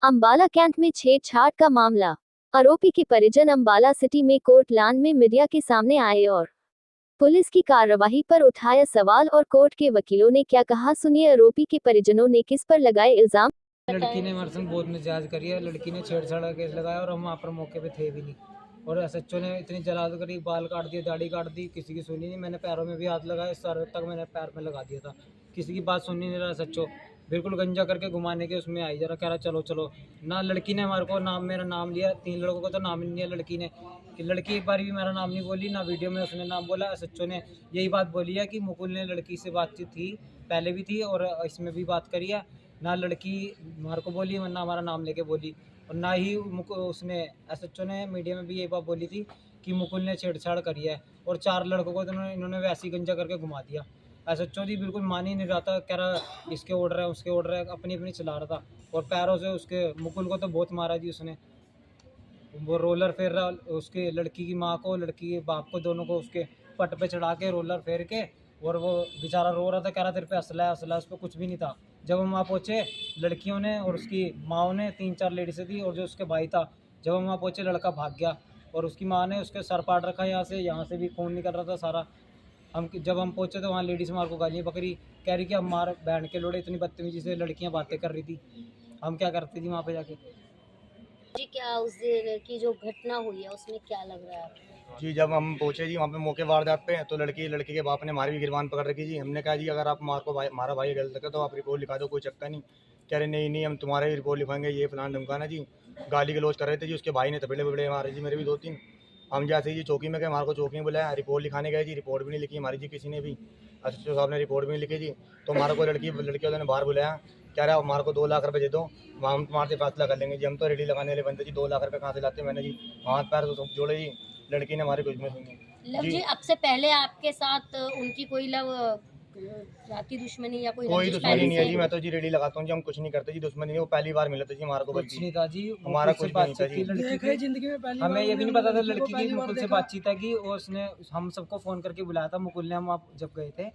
Ambala cantt में छेड़छाड़ का मामला। आरोपी के परिजन अंबाला सिटी में कोर्ट लॉन में मीडिया के सामने आए और पुलिस की कार्रवाई पर उठाया सवाल और कोर्ट के वकीलों ने क्या कहा, सुनिए। आरोपी के परिजनों ने किस पर लगाए इल्जाम। लड़की ने हमारे संग बहुत नाजायज करी है। लड़की ने छेड़छाड़ का केस लगाया और हम वहाँ पर मौके पे थे भी नहीं। और एसएचओ ने इतनी जलाद करी, बाल काट दिए, दाढ़ी काट दी, किसी की सुनी नहीं। मैंने पैरों में भी हाथ लगाया, सर तक मैंने पैर में लगा दिया था, किसी की बात सुनी नहीं रहा। एसएचओ बिल्कुल गंजा करके घुमाने के उसमें आई, जरा कह रहा चलो चलो ना। लड़की ने हमारे को मेरा नाम लिया, 3 लड़कों को तो नाम ही नहीं लिया लड़की ने। कि लड़की एक बार भी मेरा नाम नहीं बोली, ना वीडियो में उसने नाम बोला। एसएचओ ने यही बात बोली है कि मुकुल ने लड़की से बातचीत थी, पहले भी थी और इसमें भी बात करी है। ना लड़की हमारे को बोली, ना हमारा नाम लेके बोली, और ना ही उसने एसएचओ ने मीडिया में भी यही बात बोली थी कि मुकुल ने छेड़छाड़ करी है। और 4 लड़कों को तो इन्होंने वैसे ही गंजा करके घुमा दिया। एसएचओ जी बिल्कुल मान ही नहीं रहा था, कह रहा इसके ऑर्डर है, उसके ऑर्डर है, अपनी अपनी चला रहा था। और पैरों से उसके मुकुल को तो बहुत मारा जी उसने। वो रोलर फेर रहा उसके लड़की की माँ को, लड़की के बाप को, दोनों को उसके पट पे चढ़ा के रोलर फेर के। और वो बेचारा रो रहा था, कह रहा तेरे पे असला है, असला। उस पर कुछ भी नहीं था। जब हम वहाँ पहुँचे, लड़कियों ने और उसकी माओ ने 3-4 लेडीज़ें थी और जो उसके भाई था, जब हम वहाँ पहुँचे लड़का भाग गया। और उसकी माँ ने उसके सर पाट रखा, यहाँ से भी खून निकल रहा था सारा। जब हम पहुँचे तो वहाँ लेडीज़ हमारे को गालियाँ बकरी, कह रही कि हम मार बहन के लोड़े, इतनी बदतमीजी से लड़कियाँ बातें कर रही थी। हम क्या करती थी वहाँ पे जाके। जी क्या उस दिन की जो घटना हुई है उसमें क्या लग रहा है आपको? जी जब हम पहुंचे जी वहाँ पे मौके वारदात पे, तो लड़की के बाप ने हमारी भी गिरबान पकड़ रखी जी। हमने कहा जी अगर आप हमारा भाई गलत है तो आप रिपोर्ट लिखा दो, कोई चक्कर नहीं। कह रहे नहीं हम तुम्हारे ही रिपोर्ट लिखवाएंगे, ये फलान धमकाना जी। गाली गलौज कर रहे थे जी। उसके भाई ने थपेड़े वपेड़े मारे जी, मेरे भी 2-3। हम जैसे जी चौकी में गए, हमारे को चौकी में बुलाया, रिपोर्ट लिखाने गए जी। रिपोर्ट भी नहीं लिखी हमारी जी किसी ने भी। एसएचओ साहब ने रिपोर्ट भी नहीं लिखी जी। तो हमारे को लड़की वालों ने बाहर बुलाया, कह रहा है हमारे को 2 लाख रुपये दे दो, हम तुम्हारे से फैसला कर लेंगे जी। हम तो रेडी लगाने वाले बनते जी, 2 लाख रुपये कहाँ से लाते। मैंने जी हाथ पैर तो सब जोड़े जी। लड़की ने हमारी कुछ में सुनी जी। अब से पहले आपके साथ उनकी कोई जाति दुश्मनी या कोई दुश्मनी नहीं है जी। मैं तो जी रेडी लगाता हूँ जी, हम कुछ नहीं करते जी। दुश्मनी नहीं, वो पहली बार मिला था जी हमारे को। कुछ नहीं था जी, हमारा कुछ नहीं था जी। लड़की जिंदगी में पहली हमें ये भी नहीं पता था लड़की की मुकुल से बातचीत है कि उसने हम सबको फ़ोन करके बुलाया था। मुकुल ने, हम आप जब गए थे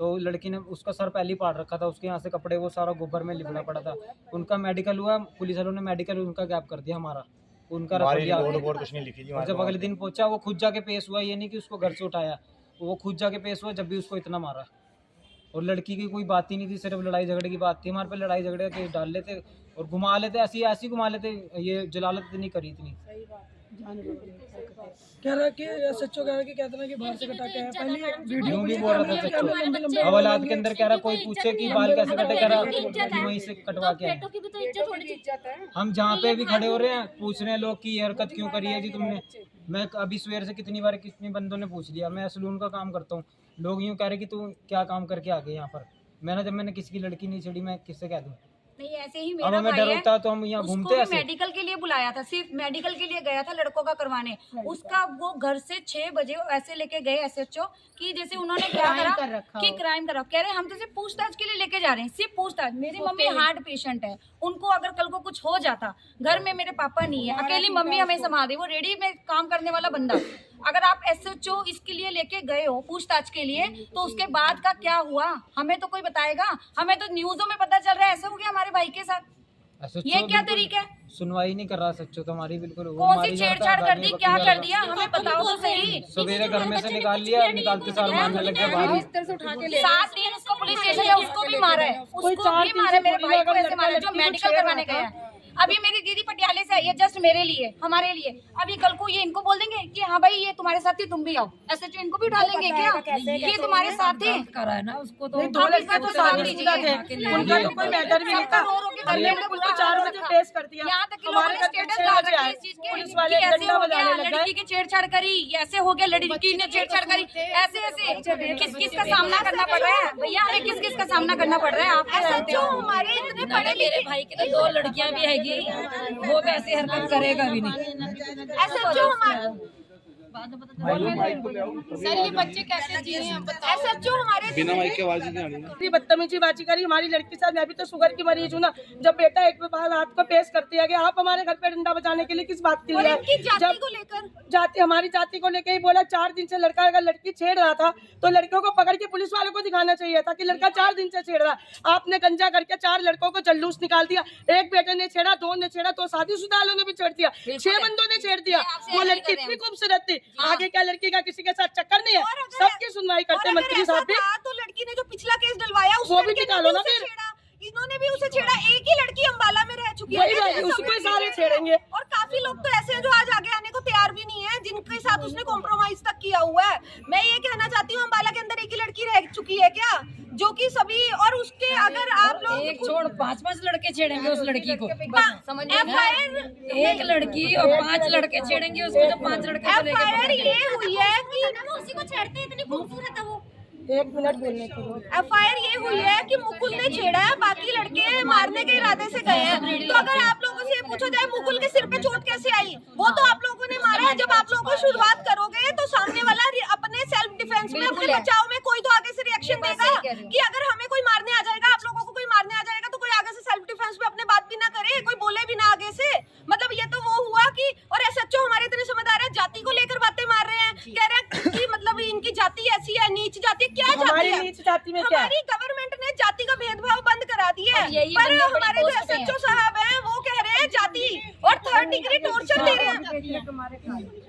तो लड़की ने उसका सर पहले ही पाट रखा था, उसके यहाँ से कपड़े वो सारा गोबर में लिपना पड़ा था। उनका मेडिकल हुआ, पुलिस वालों ने मेडिकल उनका गैप कर दिया, हमारा उनका रिपोर्ट कुछ नहीं लिखी जी। और जब अगले दिन पहुंचा वो खुद जाके पेश हुआ, ये नहीं कि उसको घर से उठाया, वो खुद जाके पेश हुआ जब भी उसको इतना मारा। और लड़की की कोई बात ही नहीं थी, सिर्फ लड़ाई झगड़े की बात थी। हमारे पे लड़ाई झगड़े के डाल लेते और घुमा लेते, ऐसी घुमा लेते। ये जलालत नहीं करी इतनी। कह रहा कि सच्चो कह रहा कि कहते ना कि बाहर से कटा के आया, पहले वीडियो भी बोल रहा था सच्चो। हवालात के अंदर कह रहा कोई पूछे कि बाल कैसे कटे, कह रहा वहीं से कटवा के आए। हम जहाँ पे भी खड़े हो रहे हैं पूछ रहे हैं लोग कि ये हरकत क्यों करी है जी तुमने। मैं अभी सवेर से कितनी बंदों ने पूछ लिया। मैं सलून का काम करता हूँ, लोग यूँ कह रहे कि तू क्या काम करके आ गए यहाँ पर। मैंने किसी की लड़की नहीं छेड़ी, मैं किससे कह दूँ। नहीं ऐसे ही मेरा भाई है, तो हम यहाँ घूमते उसको मेडिकल के लिए बुलाया था, सिर्फ मेडिकल के लिए गया था लड़कों का करवाने। उसका वो घर से 6 बजे ऐसे लेके गए एसएचओ कि जैसे उन्होंने क्या करा कि क्राइम करा। कह रहे हम तो सिर्फ पूछताछ के लिए लेके जा रहे हैं, सिर्फ पूछताछ। मेरी मम्मी हार्ट पेशेंट है, उनको अगर कल को कुछ हो जाता, घर में मेरे पापा नहीं है, अकेली मम्मी हमें संभाल रही, वो रेडी में काम करने वाला बंदा। अगर आप एसएचओ इसके लिए लेके गए हो पूछताछ के लिए, तो उसके बाद का क्या हुआ हमें तो कोई बताएगा। हमें तो न्यूज़ों में पता चल रहा है ऐसा हो गया हमारे भाई के साथ। ये क्या तरीका है? सुनवाई नहीं कर रहा सच्चो तो हमारी बिल्कुल। कौन सी छेड़छाड़ कर दी, क्या कर दिया हमें बताओ तो सही। सवेरे घर में से निकाल लिया, निकालते सार मारने लग गया। 7 दिन उसको पुलिस स्टेशन है, उसको भी मारा है, उसको भी मारा है, मेरे भाई को ऐसे मारा जो मेडिकल करवाने गया है। अभी मेरी दीदी पटियाले से आई है जस्ट मेरे लिए, हमारे लिए। अभी कल को ये इनको बोल देंगे कि हाँ भाई ये तुम्हारे साथ ही, तुम भी आओ। ऐसे जो इनको भी उठा लेंगे क्या, ये तुम्हारे साथ ही करा है ना उसको तो। 2 लड़के तो शादीशुदा थे, उनका तो कोई मैटर भी नहीं था। उनको 4 बजे पेश कर दिया। यहाँ तक हमारे स्टेटस डाल रखा है इस चीज के, ऐसे हो गया लड़की की छेड़छाड़ करी, ऐसे हो गया लड़की ने छेड़छाड़ करी, ऐसे किस किस का सामना करना पड़ रहा है भैया, हमें किस किस का सामना करना पड़ रहा है। आप हमारे इतने बड़े मेरे भाई के तो 2 लड़कियां भी है, वो तो ऐसी हरकत करेगा भी नहीं। ऐसा जो सर ये बच्चे कैसे जिए हैं SHO हमारे बिना माइक के आवाज नहीं आ रही ना। इतनी बदतमीजी बाजी करी हमारी लड़की के साथ। मैं भी तो शुगर की मरीज हूँ ना। जब बेटा एक बार हाथ को पेश कर दिया गया, आप हमारे घर पे डंडा बजाने के लिए किस बात के और लिए? इनकी जाति को लेकर जाति, हमारी जाति को लेकर ही बोला। 4 दिन से लड़का अगर लड़की छेड़ रहा था तो लड़कों को पकड़ के पुलिस वालों को दिखाना चाहिए था कि लड़का 4 दिन से छेड़ रहा। आपने गंजा करके 4 लड़कों को जल्लूस निकाल दिया। एक बेटे ने छेड़ा, 2 ने छेड़ा, तो शादीशुदा वालों ने भी छेड़ दिया, 6 बंदों ने छेड़ दिया। वो लड़की इतनी खूबसूरत थी, आगे क्या लड़की का किसी के साथ चक्कर नहीं है? सबकी सुनवाई करते मंत्री साहब भी। तो लड़की ने जो पिछला केस डलवाया वो भी निकालो ना फिर। इन्होंने भी उसे छेड़ा। एक ही लड़की अंबाला में रह चुकी है, उसको ही सारे छेड़ेंगे। और काफी लोग तो ऐसे हैं जो आज आगे आने को तैयार भी नहीं है, जिनके साथ उसने कॉम्प्रोमाइज तक किया हुआ है। मैं ये कहना चाहती हूँ, अंबाला के अंदर एक ही लड़की रह चुकी है क्या, जो कि सभी, और उसके अगर आप लोग एक छोड़ 5-5 लड़के छेड़ेंगे उस लड़की को। FIR एक लड़की और 5 लड़के छेड़ेंगे उसको, तो 5 लड़के को लेके FIR ये हुई है कि उसी को छेड़ते इतनी खूबसूरत है वो। 1 मिनट बोलने के लिए FIR ये हुई है कि मुकुल ने छेड़ा है, बाकी लड़के मारने के इरादे से गए हैं। तो अगर आप लोगों से ये पूछा जाए मुकुल के सिर पे चोट कैसे आई, वो तो आप लोगों ने मारा है। जब आप लोगों को शुरुआत करोगे तो सामने वाला अपने सेल्फ डिफेंस में, अपने बचाव में कोई तो आगे से रिएक्शन देगा कि अगर हमें कोई मारने आ जाएगा, आप लोगों को कोई मारने आ जाएगा, तो कोई आगे से सेल्फ डिफेंस में अपने बात भी ना करे, कोई बोले भी ना आगे से। मतलब ये तो वो हुआ कि, और SHO हमारे इतने समझदार है, जाति को लेकर बातें मार रहे हैं, कह रहे हैं कि मतलब इनकी जाति ऐसी है, नीच जाति है। क्या जाति है? नीच जाति में क्या? हमारी गवर्नमेंट ने जाति का भेदभाव बंद करा दिया है, यही पर बंदे बड़ी हमारे जो पोस्ट पे हैं। SHO साहब हैं वो कह रहे हैं जाति, और 3rd डिग्री टॉर्चर दे रहे हैं।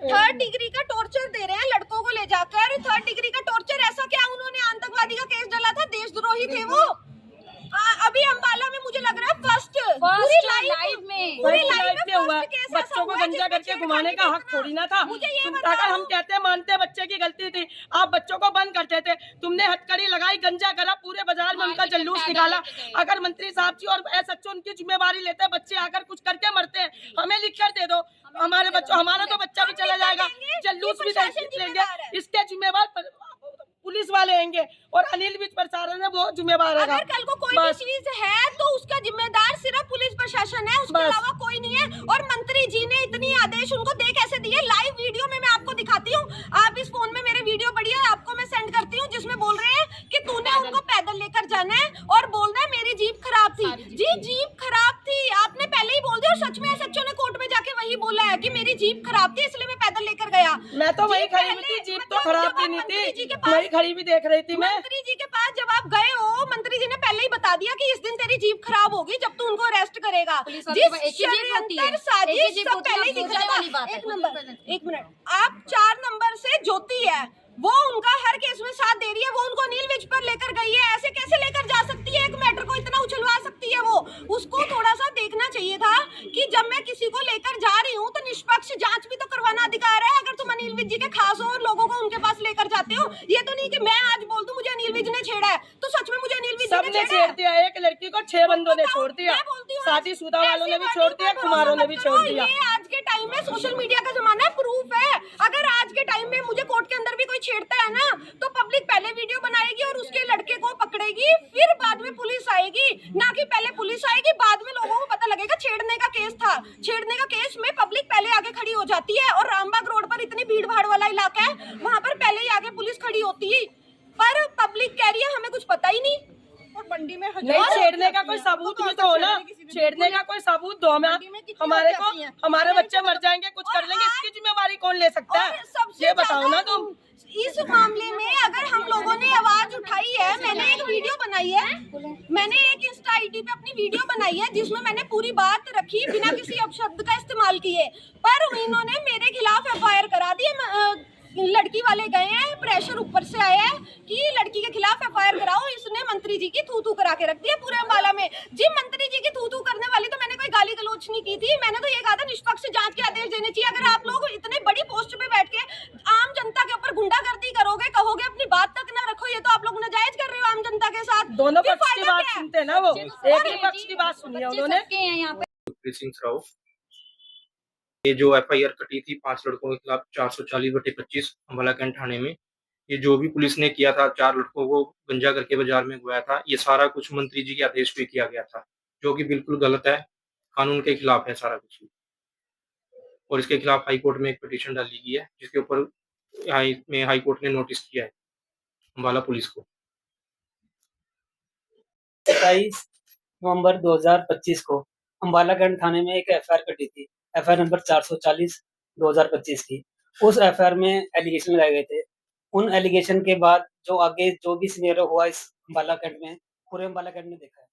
3rd डिग्री का टॉर्चर दे रहे हैं लड़कों को ले जाकर। 3rd डिग्री का टॉर्चर ऐसा क्या, उन्होंने आतंकवादी का केस डाला था, देशद्रोही थे वो। अभी अंबाला में मुझे लग रहा है फर्स्ट पूरी लाइफ में हुआ। बच्चों को गंजा करके घुमाने का हक थोड़ी ना था। अगर हम कहते मानते बच्चे की गलती थी, आप बच्चों को बंद करते थे, तुमने हथकड़ी लगाई, गंजा करा, पूरे बाजार में उनका जल्लूस निकाला। अगर मंत्री साहब जी और SHO उनकी जिम्मेवारी लेते, बच्चे आकर कुछ करके मरते हैं, हमें लिख कर दे दो। हमारे बच्चों, हमारा तो बच्चा भी चला जाएगा, जल्लूस भी लेंगे, इसके जिम्मेवार पुलिस वाले आएंगे, और अनिल विज प्रसारण है वो जिम्मेवार है। अगर कल को कोई भी चीज है तो उसका जिम्मेदार सिर्फ पुलिस प्रशासन है, उसके अलावा कोई नहीं है। और मंत्री जी ने इतनी आदेश उनको दे कैसे दिए? लाइव वीडियो में मैं आपको दिखाती हूँ, आप इस फोन में मेरे वीडियो पड़ी है, आपको मैं सेंड करती हूँ, जिसमें बोल रहे हैं कि तूने उनको पैदल लेकर जाना है और बोलना है मेरी जीप खराब थी। जी जीप खराब थी, आपने पहले ही बोल दिया, और सच में SHO ने कोर्ट में जाके वही बोला है कि मेरी जीप खराब थी इसलिए मैं पैदल लेकर गया। मैं तो वही खड़ी हुई थी, जीप तो खराब भी नहीं थी, वही खड़ी भी देख रही थी मैं। मंत्री जी के पास जब आप गए हो, मंत्री जी ने पहले ही बता दिया कि इस दिन तेरी जीप खराब होगी जब तू उनको अरेस्ट करेगा। जिस षड्यंत्र साजिश सब पहले ही दिख रहा था। एक मिनट, आप 4 नंबर से ज्योति है, वो उनका हर केस में साथ दे रही है, वो उनको नील विज पर लेकर गई है। ऐसे कैसे लेकर जा सकती है? एक मैटर को इतना उछलवा सकती है वो? उसको थोड़ा सा देखना चाहिए था कि जब मैं किसी को लेकर जा रही हूँ तो निष्पक्ष जांच भी तो करवाना अधिकार है। अगर तुम अनिल विज जी के खास हो और लोगों को उनके पास लेकर जाते हो, ये तो नहीं कि मैं आज बोल दूं मुझे अनिल विज ने छेड़ा है तो सच में मुझे अनिल विज ने छेड़ दिया। एक लड़की को 6 बंदों ने छोड़ दिया, शादीशुदा वालों ने भी छोड़ दिया, कुमारों ने भी छोड़ दिया। ये आज के टाइम में सोशल मीडिया का जमाना है, प्रूफ है। अगर आज के टाइम में मुझे कोर्ट के अंदर भी कोई छेड़ता है ना, तो पब्लिक पहले वीडियो बनाएगी और उसके लड़के को पकड़ेगी, फिर बाद में पुलिस आएगी। ना कि पहले पुलिस आएगी बाद में लोगों को पता लगेगा छेड़ने का केस था। छेड़ने का केस में पब्लिक पहले आगे खड़ी हो जाती है, और रामबाग रोड पर इतनी भीड़ भाड़ वाला इलाका है, वहां पर पहले ही आगे पुलिस खड़ी होती है, पर पब्लिक कह रही है हमें कुछ पता ही नहीं। और मंडी में नहीं, छेड़ने का कोई सबूत भी तो हो ना, छेड़ने का कोई सबूत दो। हमारे को, हमारे बच्चे मर जाएंगे, कुछ कर लेंगे, इसकी जिम्मेवारी कौन ले सकता है? ये बताओ ना तुम। इस मामले में अगर हम लोगों ने आवाज उठाई है, मैंने एक वीडियो बनाई है, मैंने एक इंस्टा आईडी पे अपनी वीडियो बनाई है जिसमें मैंने पूरी बात रखी बिना किसी अपशब्द का इस्तेमाल किए, पर इन्होंने मेरे खिलाफ FIR करा दी। लड़की वाले गए हैं, प्रेशर ऊपर से आया है कि लड़की के खिलाफ FIR कराओ। इसने मंत्री जी की थू करा के रख दिया पूरे अम्बाला में। जी मंत्री जी की थू करने वाली तो मैंने कोई गाली गलोच नहीं की थी, मैंने तो ये कहा था निष्पक्ष जांच के आदेश देने चाहिए। अगर आप लोग इतने बड़ी पोस्ट पे बैठ के आम जनता के ऊपर गुंडागर्दी करोगे, कहोगे अपनी बात तक ना रखो, ये तो आप लोग नाजायज कर रहे हो आम जनता के साथ। दोनों पक्ष की बात सुनते हैं ना, वो एक ही पक्ष की बात सुनी है उन्होंने। ये जो FIR कटी थी 5 लड़कों के खिलाफ 440/25 अम्बाला कैंट थाने में, ये जो भी पुलिस ने किया था, 4 लड़कों को गंजा करके बाजार में घुमाया था, ये सारा कुछ मंत्री जी के आदेश पे किया गया था, जो कि बिल्कुल गलत है, कानून के खिलाफ है सारा कुछ। और इसके खिलाफ हाई कोर्ट में एक पिटीशन डाली गई है, जिसके ऊपर हाई कोर्ट ने नोटिस किया है अम्बाला पुलिस को। 27 नवंबर 2025 को अम्बाला कैंट थाने में एक एफआईआर कटी थी, एफआईआर नंबर 440 2025 की। उस एफआईआर में एलिगेशन लगाए गए थे। उन एलिगेशन के बाद जो आगे जो भी सिनेरियो हुआ इस अम्बाला कैंट में, पूरे अम्बाला कैंट में देखा है।